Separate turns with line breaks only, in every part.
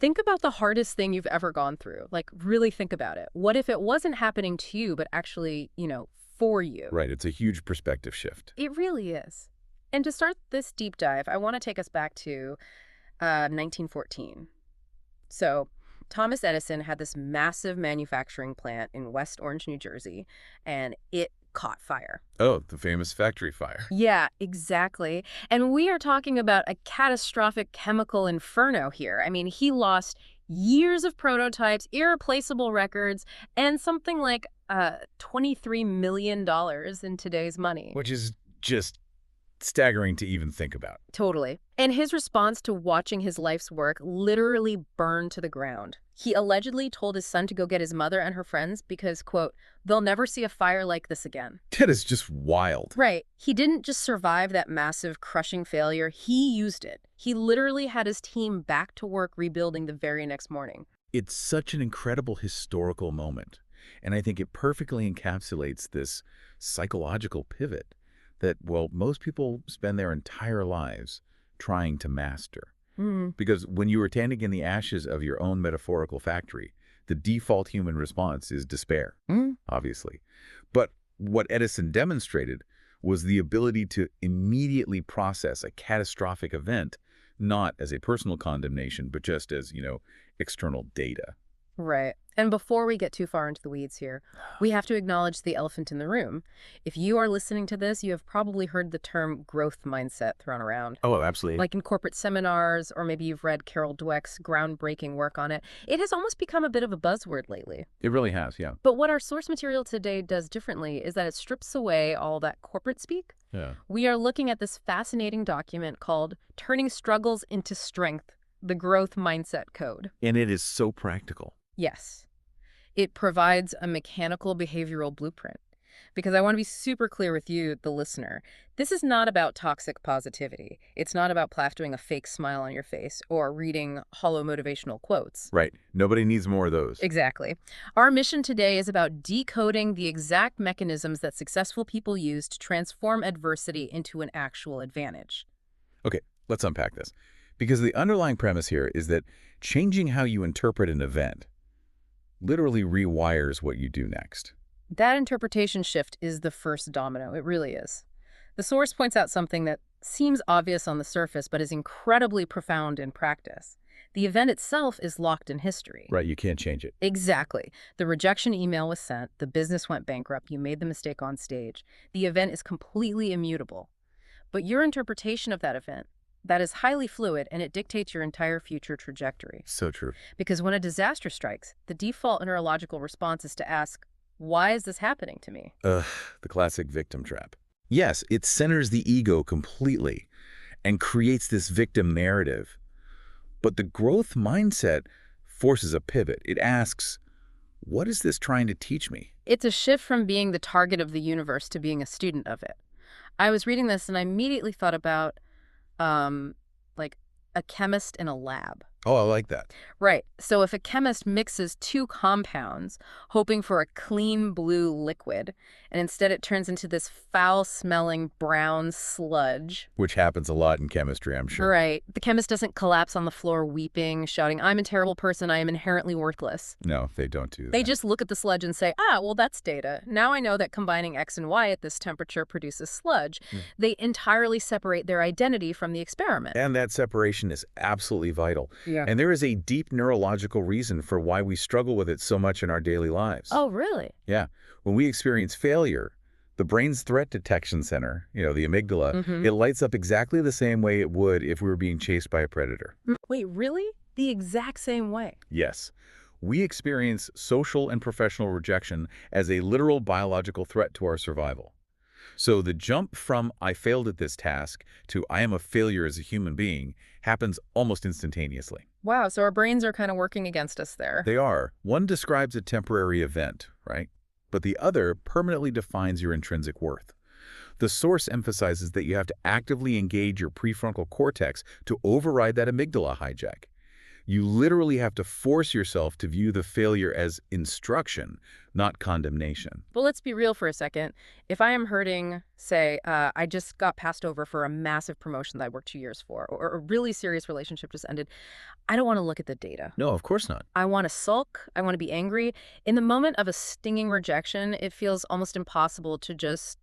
Think about the hardest thing you've ever gone through. Like, really think about it. What if it wasn't happening to you, but actually, for you?
Right, it's a huge perspective shift.
It really is. And to start this deep dive, I want to take us back to 1914. So, Thomas Edison had this massive manufacturing plant in West Orange, New Jersey, and it caught fire.
Oh, the famous factory fire.
Yeah, exactly. And we are talking about a catastrophic chemical inferno here. I mean, he lost years of prototypes, irreplaceable records, and something like $23 million in today's money.
Which is just staggering to even think about.
Totally. And his response to watching his life's work literally burn to the ground. He allegedly told his son to go get his mother and her friends because, quote, they'll never see a fire like this again.
That is just wild.
Right. He didn't just survive that massive, crushing failure. He used it. He literally had his team back to work rebuilding the very next morning.
It's such an incredible historical moment. And I think it perfectly encapsulates this psychological pivot that, well, most people spend their entire lives trying to master. Because when you are standing in the ashes of your own metaphorical factory, the default human response is despair, obviously. But what Edison demonstrated was the ability to immediately process a catastrophic event, not as a personal condemnation, but just as, external data.
Right. And before we get too far into the weeds here, we have to acknowledge the elephant in the room. If you are listening to this, you have probably heard the term growth mindset thrown around.
Oh, absolutely.
Like in corporate seminars, or maybe you've read Carol Dweck's groundbreaking work on it. It has almost become a bit of a buzzword lately.
It really has, yeah.
But what our source material today does differently is that it strips away all that corporate speak.
Yeah.
We are looking at this fascinating document called Turning Struggles into Strength, the Growth Mindset Code.
And it is so practical.
Yes. It provides a mechanical behavioral blueprint. Because I want to be super clear with you, the listener. This is not about toxic positivity. It's not about plastering a fake smile on your face or reading hollow motivational quotes.
Right. Nobody needs more of those.
Exactly. Our mission today is about decoding the exact mechanisms that successful people use to transform adversity into an actual advantage.
Okay, let's unpack this. Because the underlying premise here is that changing how you interpret an event literally rewires what you do next.
That interpretation shift is the first domino. It really is. The source points out something that seems obvious on the surface, but is incredibly profound in practice. The event itself is locked in history.
Right, you can't change it.
Exactly. The rejection email was sent, the business went bankrupt, you made the mistake on stage. The event is completely immutable. But your interpretation of that event, that is highly fluid, and it dictates your entire future trajectory.
So true.
Because when a disaster strikes, the default neurological response is to ask, why is this happening to me?
The classic victim trap. Yes, it centers the ego completely and creates this victim narrative. But the growth mindset forces a pivot. It asks, what is this trying to teach me?
It's a shift from being the target of the universe to being a student of it. I was reading this and I immediately thought about like a chemist in a lab.
Oh, I like that.
Right. So if a chemist mixes two compounds, hoping for a clean blue liquid, and instead it turns into this foul-smelling brown sludge.
Which happens a lot in chemistry, I'm sure.
Right. The chemist doesn't collapse on the floor weeping, shouting, I'm a terrible person, I am inherently worthless.
No, they don't do that.
They just look at the sludge and say, well, that's data. Now I know that combining X and Y at this temperature produces sludge. They entirely separate their identity from the experiment.
And that separation is absolutely vital.
Yeah.
And there is a deep neurological reason for why we struggle with it so much in our daily lives.
Oh, really?
Yeah. When we experience failure, the brain's threat detection center, the amygdala, it lights up exactly the same way it would if we were being chased by a predator.
Wait, really? The exact same way?
Yes. We experience social and professional rejection as a literal biological threat to our survival. So the jump from I failed at this task to I am a failure as a human being happens almost instantaneously.
Wow, so our brains are kind of working against us there.
They are. One describes a temporary event, right? But the other permanently defines your intrinsic worth. The source emphasizes that you have to actively engage your prefrontal cortex to override that amygdala hijack. You literally have to force yourself to view the failure as instruction, not condemnation.
Well, let's be real for a second. If I am hurting, say, I just got passed over for a massive promotion that I worked 2 years for, or a really serious relationship just ended, I don't want to look at the data.
No, of course not.
I want to sulk. I want to be angry. In the moment of a stinging rejection, it feels almost impossible to just,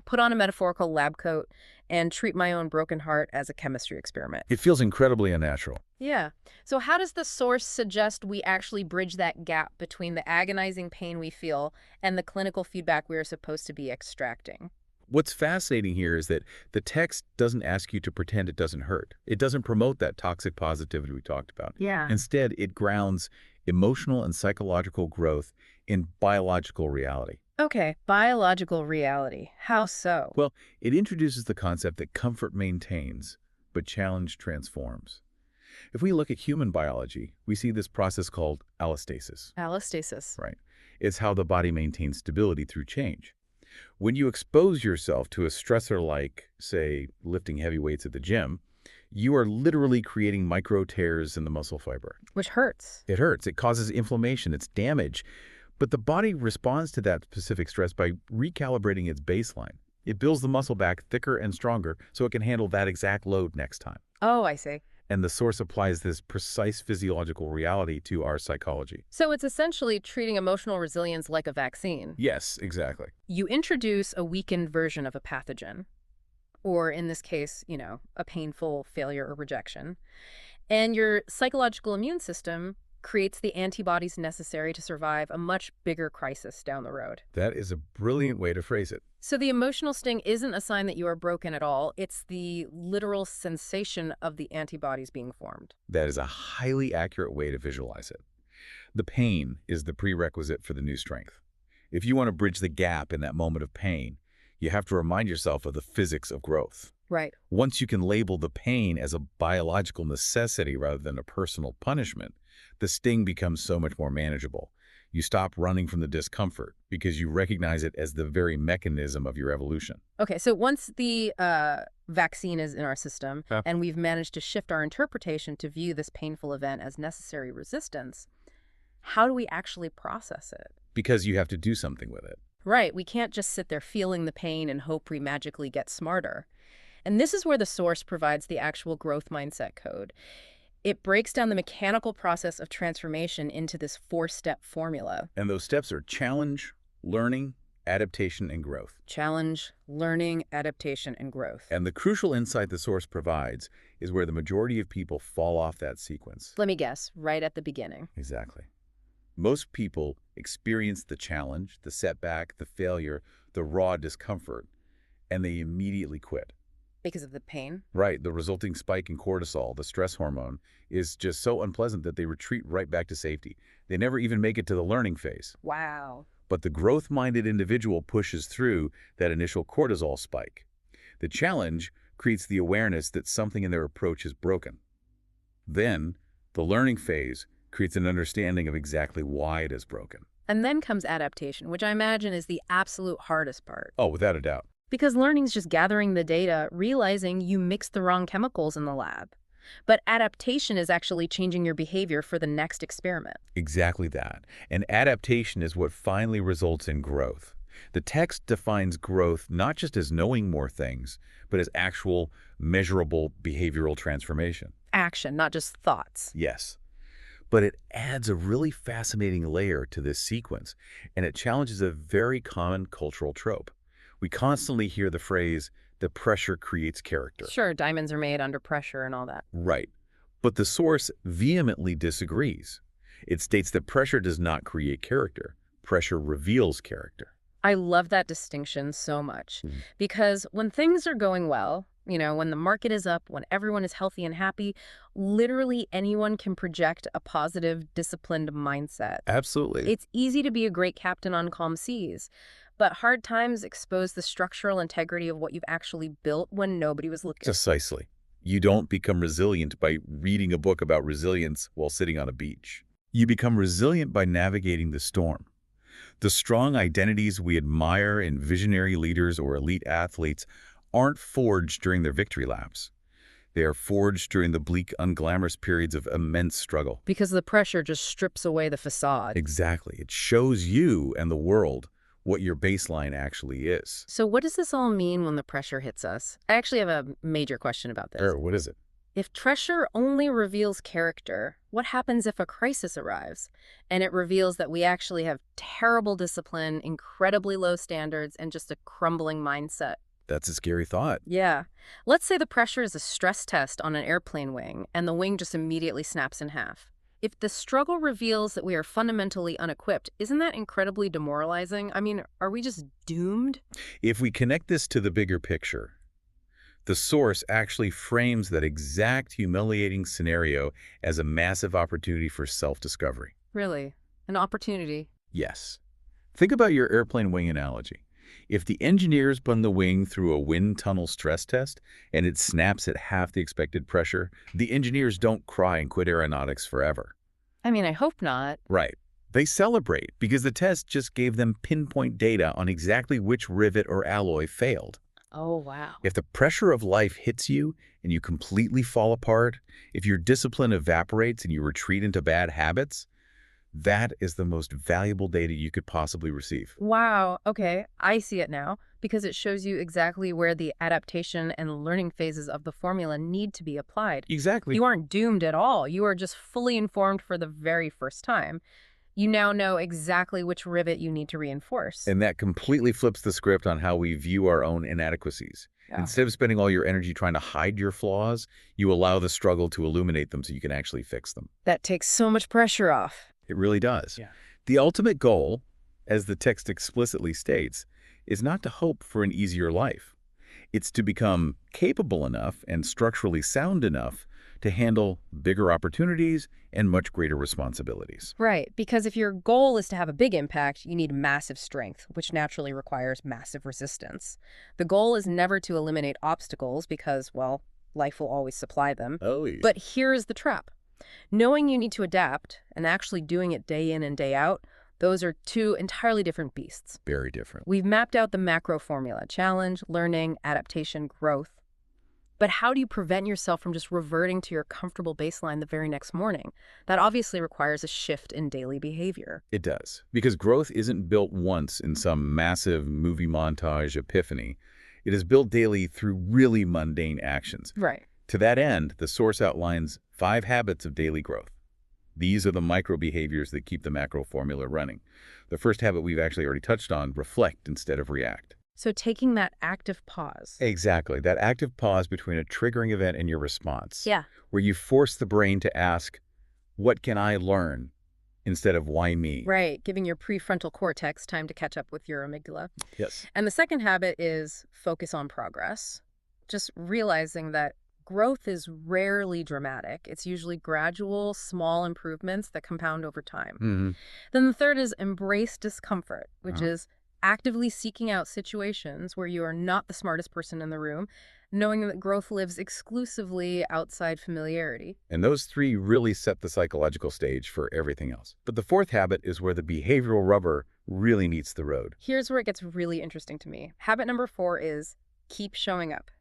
put on a metaphorical lab coat and treat my own broken heart as a chemistry experiment.
It feels incredibly unnatural.
Yeah. So how does the source suggest we actually bridge that gap between the agonizing pain we feel and the clinical feedback we are supposed to be extracting?
What's fascinating here is that the text doesn't ask you to pretend it doesn't hurt. It doesn't promote that toxic positivity we talked about.
Yeah.
Instead, it grounds emotional and psychological growth in biological reality.
Okay, biological reality. How so?
Well, it introduces the concept that comfort maintains, but challenge transforms. If we look at human biology, we see this process called allostasis,
Allostasis.
right? It's how the body maintains stability through change. When you expose yourself to a stressor like, say, lifting heavy weights at the gym, you are literally creating micro tears in the muscle fiber.
Which hurts.
It hurts. It causes inflammation. It's damage. But the body responds to that specific stress by recalibrating its baseline. It builds the muscle back thicker and stronger so it can handle that exact load next time.
Oh, I see.
And the source applies this precise physiological reality to our psychology.
So it's essentially treating emotional resilience like a vaccine.
Yes, exactly.
You introduce a weakened version of a pathogen, or in this case, a painful failure or rejection, and your psychological immune system creates the antibodies necessary to survive a much bigger crisis down the road.
That is a brilliant way to phrase it.
So the emotional sting isn't a sign that you are broken at all. It's the literal sensation of the antibodies being formed.
That is a highly accurate way to visualize it. The pain is the prerequisite for the new strength. If you want to bridge the gap in that moment of pain, you have to remind yourself of the physics of growth.
Right.
Once you can label the pain as a biological necessity rather than a personal punishment, the sting becomes so much more manageable. You stop running from the discomfort because you recognize it as the very mechanism of your evolution.
Okay, so once the vaccine is in our system
Yeah.
and we've managed to shift our interpretation to view this painful event as necessary resistance, how do we actually process it?
Because you have to do something with it.
Right, we can't just sit there feeling the pain and hope we magically get smarter. And this is where the source provides the actual growth mindset code. It breaks down the mechanical process of transformation into this 4-step formula.
And those steps are challenge, learning, adaptation, and growth.
Challenge, learning, adaptation, and growth.
And the crucial insight the source provides is where the majority of people fall off that sequence.
Let me guess, right at the beginning.
Exactly. Most people experience the challenge, the setback, the failure, the raw discomfort, and they immediately quit.
Because of the pain?
Right, the resulting spike in cortisol, the stress hormone, is just so unpleasant that they retreat right back to safety. They never even make it to the learning phase.
Wow.
But the growth-minded individual pushes through that initial cortisol spike. The challenge creates the awareness that something in their approach is broken. Then, the learning phase creates an understanding of exactly why it is broken.
And then comes adaptation, which I imagine is the absolute hardest part.
Oh, without a doubt.
Because learning is just gathering the data, realizing you mixed the wrong chemicals in the lab. But adaptation is actually changing your behavior for the next experiment.
Exactly that. And adaptation is what finally results in growth. The text defines growth not just as knowing more things, but as actual, measurable behavioral transformation.
Action, not just thoughts.
Yes. But it adds a really fascinating layer to this sequence, and it challenges a very common cultural trope. We constantly hear the phrase, that pressure creates character.
Sure, diamonds are made under pressure and all that.
Right. But the source vehemently disagrees. It states that pressure does not create character. Pressure reveals character.
I love that distinction so much. Because when things are going well, when the market is up, when everyone is healthy and happy, literally anyone can project a positive, disciplined mindset.
Absolutely.
It's easy to be a great captain on calm seas, but hard times expose the structural integrity of what you've actually built when nobody was looking.
Precisely. You don't become resilient by reading a book about resilience while sitting on a beach. You become resilient by navigating the storm. The strong identities we admire in visionary leaders or elite athletes aren't forged during their victory laps. They are forged during the bleak, unglamorous periods of immense struggle.
Because the pressure just strips away the facade.
Exactly. It shows you and the world what your baseline actually is.
So what does this all mean when the pressure hits us? I actually have a major question about this.
Sure, what is it?
If pressure only reveals character, what happens if a crisis arrives and it reveals that we actually have terrible discipline, incredibly low standards, and just a crumbling mindset?
That's a scary thought.
Yeah. Let's say the pressure is a stress test on an airplane wing and the wing just immediately snaps in half. If the struggle reveals that we are fundamentally unequipped, isn't that incredibly demoralizing? I mean, are we just doomed?
If we connect this to the bigger picture, the source actually frames that exact humiliating scenario as a massive opportunity for self-discovery.
Really? An opportunity?
Yes. Think about your airplane wing analogy. If the engineers run the wing through a wind tunnel stress test and it snaps at half the expected pressure, the engineers don't cry and quit aeronautics forever.
I mean, I hope not.
Right. They celebrate because the test just gave them pinpoint data on exactly which rivet or alloy failed.
Oh, wow.
If the pressure of life hits you and you completely fall apart, if your discipline evaporates and you retreat into bad habits, that is the most valuable data you could possibly receive.
Wow. Okay, I see it now because it shows you exactly where the adaptation and learning phases of the formula need to be applied.
Exactly.
You aren't doomed at all. You are just fully informed for the very first time. You now know exactly which rivet you need to reinforce.
And that completely flips the script on how we view our own inadequacies.
Yeah.
Instead of spending all your energy trying to hide your flaws, you allow the struggle to illuminate them so you can actually fix them.
That takes so much pressure off.
It really does.
Yeah.
The ultimate goal, as the text explicitly states, is not to hope for an easier life. It's to become capable enough and structurally sound enough to handle bigger opportunities and much greater responsibilities.
Right, because if your goal is to have a big impact, you need massive strength, which naturally requires massive resistance. The goal is never to eliminate obstacles because, well, life will always supply them.
Always.
But here is the trap. Knowing you need to adapt and actually doing it day in and day out, those are two entirely different beasts.
Very different.
We've mapped out the macro formula: challenge, learning, adaptation, growth. But how do you prevent yourself from just reverting to your comfortable baseline the very next morning? That obviously requires a shift in daily behavior.
It does. Because growth isn't built once in some massive movie montage epiphany. It is built daily through really mundane actions.
Right.
To that end, the source outlines 5 habits of daily growth. These are the micro behaviors that keep the macro formula running. The first habit we've actually already touched on: reflect instead of react.
So taking that active pause.
Exactly. That active pause between a triggering event and your response.
Yeah.
Where you force the brain to ask, what can I learn? Instead of why me?
Right, giving your prefrontal cortex time to catch up with your amygdala.
Yes.
And the second habit is focus on progress. Just realizing that growth is rarely dramatic. It's usually gradual, small improvements that compound over time.
Mm-hmm.
Then the third is embrace discomfort, which is actively seeking out situations where you are not the smartest person in the room, knowing that growth lives exclusively outside familiarity.
And those 3 really set the psychological stage for everything else. But the fourth habit is where the behavioral rubber really meets the road.
Here's where it gets really interesting to me. Habit number 4 is keep showing up.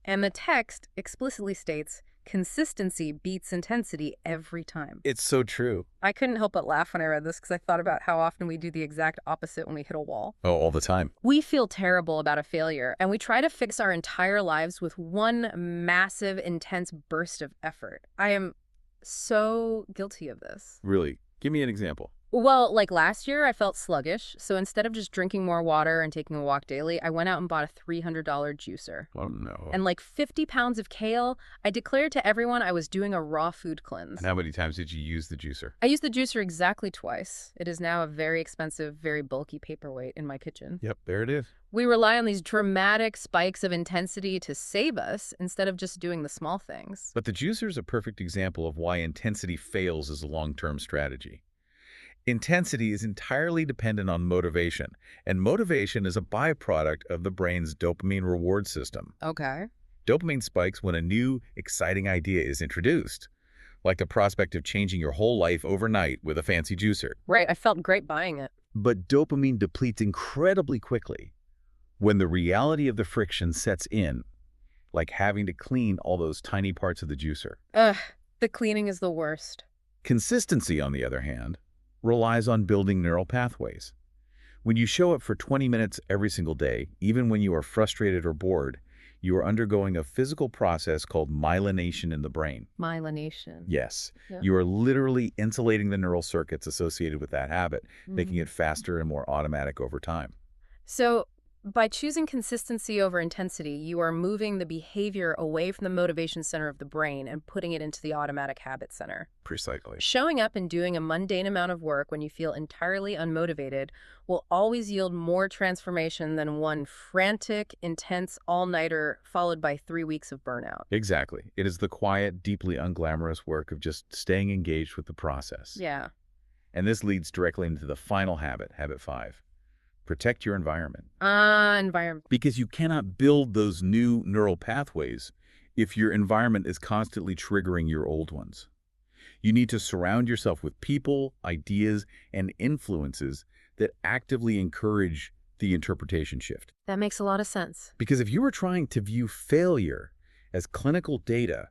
And the text explicitly states, consistency beats intensity every time.
It's so true.
I couldn't help but laugh when I read this because I thought about how often we do the exact opposite when we hit a wall.
Oh, all the time.
We feel terrible about a failure, and we try to fix our entire lives with one massive, intense burst of effort. I am so guilty of this.
Really? Give me an example.
Well, like last year, I felt sluggish, so instead of just drinking more water and taking a walk daily, I went out and bought a $300 juicer.
Oh, no.
And like 50 pounds of kale. I declared to everyone I was doing a raw food cleanse.
And how many times did you use the juicer?
I used the juicer exactly twice. It is now a very expensive, very bulky paperweight in my kitchen.
Yep, there it is.
We rely on these dramatic spikes of intensity to save us instead of just doing the small things.
But the juicer is a perfect example of why intensity fails as a long-term strategy. Intensity is entirely dependent on motivation, and motivation is a byproduct of the brain's dopamine reward system.
Okay.
Dopamine spikes when a new, exciting idea is introduced, like the prospect of changing your whole life overnight with a fancy juicer.
Right, I felt great buying it.
But dopamine depletes incredibly quickly when the reality of the friction sets in. like having to clean all those tiny parts of the juicer.
Ugh, the cleaning is the worst.
Consistency, on the other hand, relies on building neural pathways. When you show up for 20 minutes every single day, even when you are frustrated or bored, you are undergoing a physical process called myelination in the brain.
Myelination.
Yes,
Yeah.
you are literally insulating the neural circuits associated with that habit, making
Mhm.
it faster and more automatic over time.
So, by choosing consistency over intensity, you are moving the behavior away from the motivation center of the brain and putting it into the automatic habit center.
Precisely.
Showing up and doing a mundane amount of work when you feel entirely unmotivated will always yield more transformation than one frantic, intense all-nighter followed by 3 weeks of burnout.
Exactly. It is the quiet, deeply unglamorous work of just staying engaged with the process.
Yeah.
And this leads directly into the final habit, habit 5. Protect your environment.
Environment.
Because you cannot build those new neural pathways if your environment is constantly triggering your old ones. You need to surround yourself with people, ideas, and influences that actively encourage the interpretation shift.
That makes a lot of sense.
Because if you were trying to view failure as clinical data,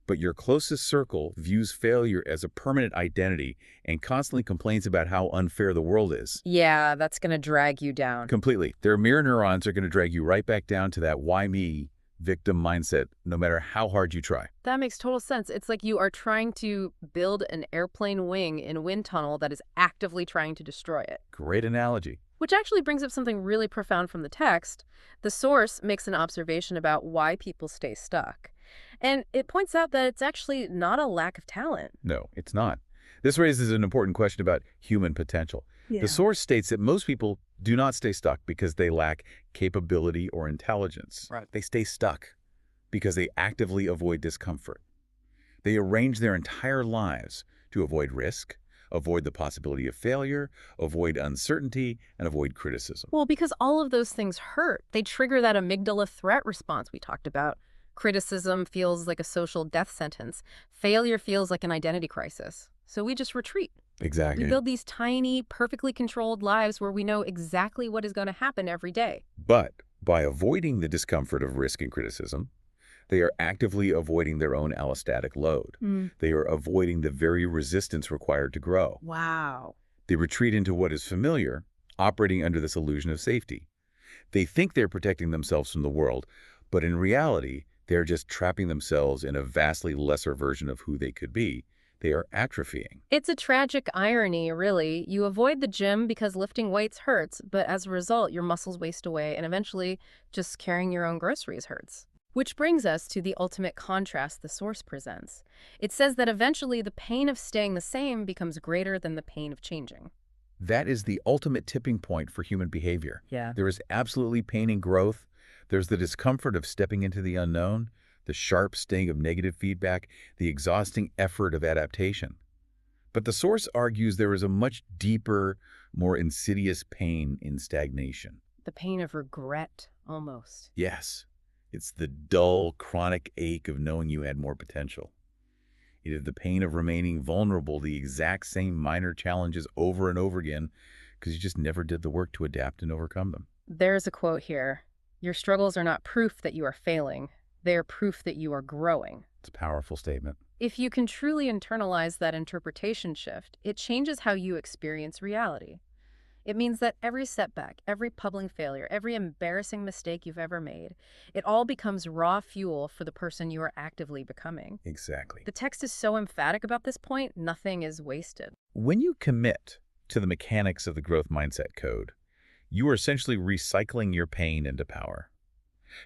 but your closest circle views failure as a permanent identity and constantly complains about how unfair the world is,
Yeah, that's going to drag you down.
completely, their mirror neurons are going to drag you right back down to that why me victim mindset, no matter how hard you try.
That makes total sense. It's like you are trying to build an airplane wing in a wind tunnel that is actively trying to destroy it.
Great analogy.
Which actually brings up something really profound from the text. The source makes an observation about why people stay stuck. And it points out that it's actually not a lack of talent.
No, it's not. This raises an important question about human potential. The source states that most people do not stay stuck because they lack capability or intelligence.
Right.
They stay stuck because they actively avoid discomfort. They arrange their entire lives to avoid risk, avoid the possibility of failure, avoid uncertainty, and avoid criticism.
Well, because all of those things hurt. They trigger that amygdala threat response we talked about. Criticism feels like a social death sentence. Failure feels like an identity crisis. So we just retreat.
Exactly.
We build these tiny, perfectly controlled lives where we know exactly what is going to happen every day.
But by avoiding the discomfort of risk and criticism, they are actively avoiding their own allostatic load. They are avoiding the very resistance required to grow.
Wow.
They retreat into what is familiar, operating under this illusion of safety. They think they're protecting themselves from the world, but in reality, they're just trapping themselves in a vastly lesser version of who they could be. They are atrophying.
It's a tragic irony, really. You avoid the gym because lifting weights hurts, but as a result, your muscles waste away, and eventually, just carrying your own groceries hurts. Which brings us to the ultimate contrast the source presents. It says that eventually the pain of staying the same becomes greater than the pain of changing.
That is the ultimate tipping point for human behavior.
Yeah.
There is absolutely pain in growth. There's the discomfort of stepping into the unknown, the sharp sting of negative feedback, the exhausting effort of adaptation. But the source argues there is a much deeper, more insidious pain in stagnation.
The pain of regret, almost.
Yes, it's the dull, chronic ache of knowing you had more potential. It is the pain of remaining vulnerable to the exact same minor challenges over and over again because you just never did the work to adapt and overcome them.
There's a quote here. Your struggles are not proof that you are failing. They are proof that you are growing.
It's a powerful statement.
If you can truly internalize that interpretation shift, it changes how you experience reality. It means that every setback, every public failure, every embarrassing mistake you've ever made, it all becomes raw fuel for the person you are actively becoming.
Exactly.
The text is so emphatic about this point, nothing is wasted.
When you commit to the mechanics of the growth mindset code, you are essentially recycling your pain into power.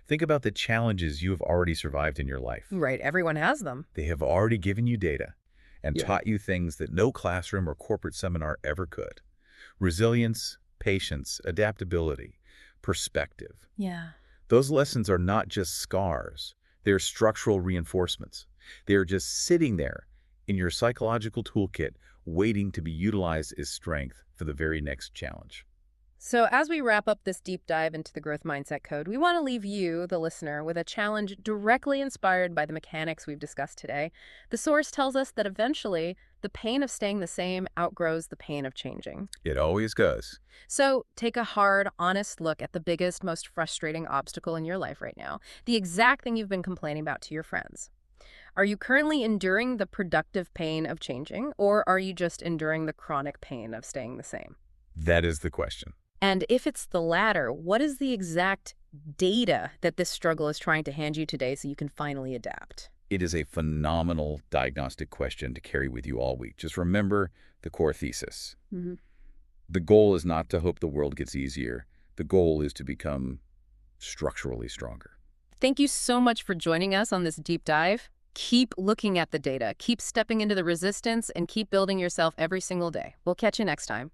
Think about the challenges you have already survived in your life.
Right, everyone has them.
They have already given you data and taught you things that no classroom or corporate seminar ever could. Resilience, patience, adaptability, perspective.
Yeah.
Those lessons are not just scars. They're structural reinforcements. They're just sitting there in your psychological toolkit waiting to be utilized as strength for the very next challenge.
So, as we wrap up this deep dive into the growth mindset code, we want to leave you, the listener, with a challenge directly inspired by the mechanics we've discussed today. The source tells us that eventually the pain of staying the same outgrows the pain of changing.
It always does.
So, take a hard, honest look at the biggest, most frustrating obstacle in your life right now, the exact thing you've been complaining about to your friends. Are you currently enduring the productive pain of changing, or are you just enduring the chronic pain of staying the same?
That is the question.
And if it's the latter, what is the exact data that this struggle is trying to hand you today so you can finally adapt?
It is a phenomenal diagnostic question to carry with you all week. Just remember the core thesis.
Hmm.
The goal is not to hope the world gets easier. The goal is to become structurally stronger.
Thank you so much for joining us on this deep dive. Keep looking at the data, keep stepping into the resistance, and keep building yourself every single day. We'll catch you next time.